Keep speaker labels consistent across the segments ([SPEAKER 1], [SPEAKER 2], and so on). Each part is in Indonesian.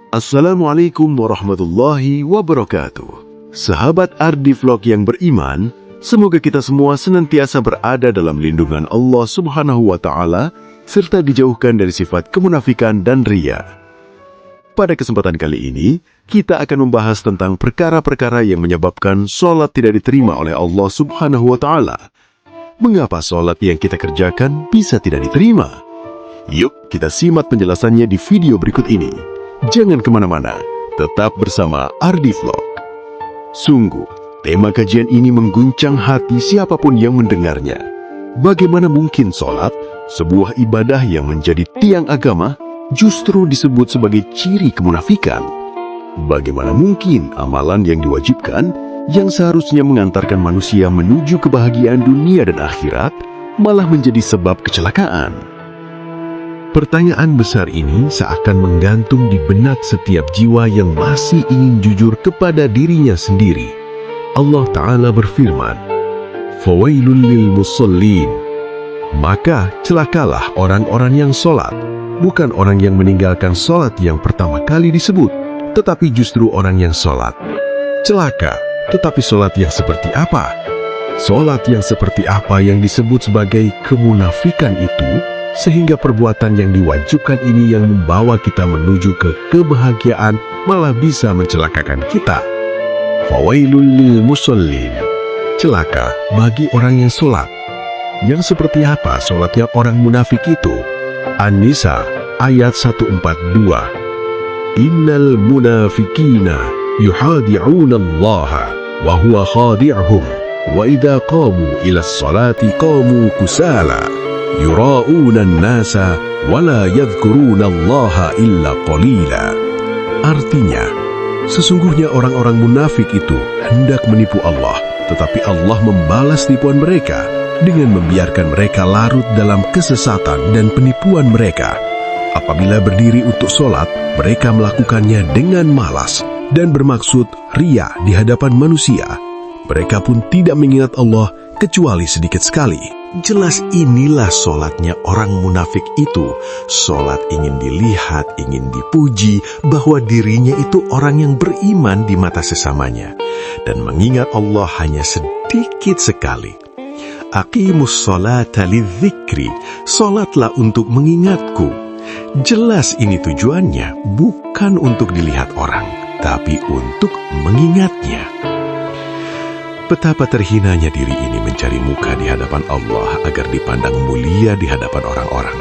[SPEAKER 1] Assalamualaikum warahmatullahi wabarakatuh. Sahabat Ardi Vlog yang beriman, semoga kita semua senantiasa berada dalam lindungan Allah Subhanahu wa Ta'ala, serta dijauhkan dari sifat kemunafikan dan riya. Pada kesempatan kali ini, kita akan membahas tentang perkara-perkara yang menyebabkan sholat tidak diterima oleh Allah Subhanahu wa Ta'ala. Mengapa sholat yang kita kerjakan bisa tidak diterima? Yuk, kita simak penjelasannya di video berikut ini. Jangan kemana-mana, tetap bersama Ardi Vlog. Sungguh, tema kajian ini mengguncang hati siapapun yang mendengarnya. Bagaimana mungkin sholat, sebuah ibadah yang menjadi tiang agama, justru disebut sebagai ciri kemunafikan? Bagaimana mungkin amalan yang diwajibkan, yang seharusnya mengantarkan manusia menuju kebahagiaan dunia dan akhirat, malah menjadi sebab kecelakaan? Pertanyaan besar ini seakan menggantung di benak setiap jiwa yang masih ingin jujur kepada dirinya sendiri. Allah Ta'ala berfirman, "Fawailul lil musallin." Maka celakalah orang-orang yang sholat, bukan orang yang meninggalkan sholat yang pertama kali disebut, tetapi justru orang yang sholat. Celaka, tetapi sholat yang seperti apa? Sholat yang seperti apa yang disebut sebagai kemunafikan itu? Sehingga perbuatan yang diwajibkan ini yang membawa kita menuju ke kebahagiaan malah bisa mencelakakan kita. Fawailul lil musallin. Celaka bagi orang yang sholat. Yang seperti apa sholatnya orang munafik itu? An-Nisa ayat 142. Innal munafikina yuhadi'una Allah wa huwa khadi'uhum wa idha qamu ila sholati qamu kusala yura'una an-nasa wa la yadhkuruna Allah illa qalila. Artinya, sesungguhnya orang-orang munafik itu hendak menipu Allah, tetapi Allah membalas tipuan mereka dengan membiarkan mereka larut dalam kesesatan dan penipuan mereka. Apabila berdiri untuk sholat, mereka melakukannya dengan malas dan bermaksud riya di hadapan manusia. Mereka pun tidak mengingat Allah kecuali sedikit sekali. Jelas inilah sholatnya orang munafik itu. Sholat ingin dilihat, ingin dipuji, bahwa dirinya itu orang yang beriman di mata sesamanya. Dan mengingat Allah hanya sedikit sekali. Aqimus sholata lidzikri, sholatlah untuk mengingatku. Jelas ini tujuannya bukan untuk dilihat orang, tapi untuk mengingatnya. Betapa terhinanya diri ini mencari muka di hadapan Allah agar dipandang mulia di hadapan orang-orang.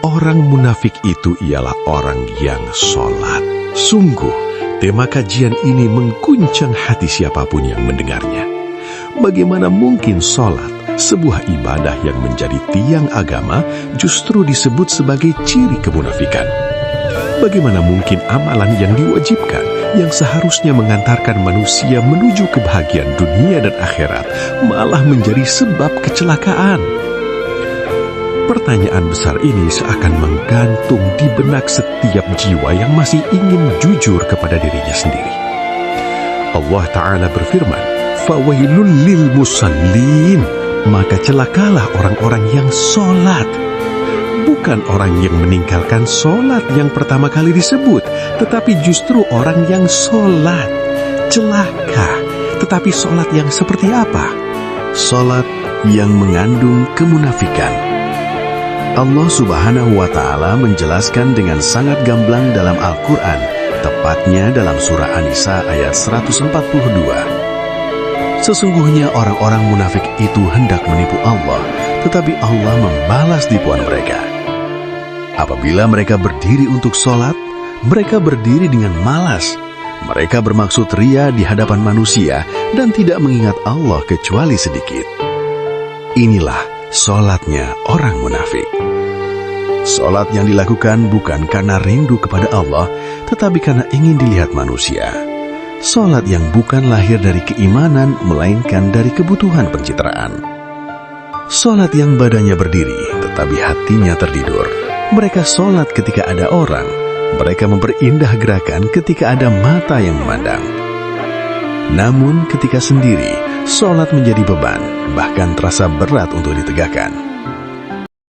[SPEAKER 1] Orang munafik itu ialah orang yang sholat. Sungguh, tema kajian ini mengguncang hati siapapun yang mendengarnya. Bagaimana mungkin sholat, sebuah ibadah yang menjadi tiang agama, justru disebut sebagai ciri kemunafikan? Bagaimana mungkin amalan yang diwajibkan, yang seharusnya mengantarkan manusia menuju kebahagiaan dunia dan akhirat, malah menjadi sebab kecelakaan? Pertanyaan besar ini seakan menggantung di benak setiap jiwa yang masih ingin jujur kepada dirinya sendiri. Allah Ta'ala berfirman, "Fawailul lil musallin." Maka celakalah orang-orang yang sholat. Bukan orang yang meninggalkan sholat yang pertama kali disebut, tetapi justru orang yang sholat. Celaka, tetapi sholat yang seperti apa? Sholat yang mengandung kemunafikan. Allah Subhanahu wa Ta'ala menjelaskan dengan sangat gamblang dalam Al-Quran, tepatnya dalam surah An-Nisa ayat 142. Sesungguhnya orang-orang munafik itu hendak menipu Allah, tetapi Allah membalas tipuan mereka. Apabila mereka berdiri untuk sholat, mereka berdiri dengan malas. Mereka bermaksud riya di hadapan manusia dan tidak mengingat Allah kecuali sedikit. Inilah sholatnya orang munafik. Sholat yang dilakukan bukan karena rindu kepada Allah, tetapi karena ingin dilihat manusia. Sholat yang bukan lahir dari keimanan, melainkan dari kebutuhan pencitraan. Sholat yang badannya berdiri, tetapi hatinya tertidur. Mereka sholat ketika ada orang. Mereka memperindah gerakan ketika ada mata yang memandang. Namun ketika sendiri, sholat menjadi beban, bahkan terasa berat untuk ditegakkan.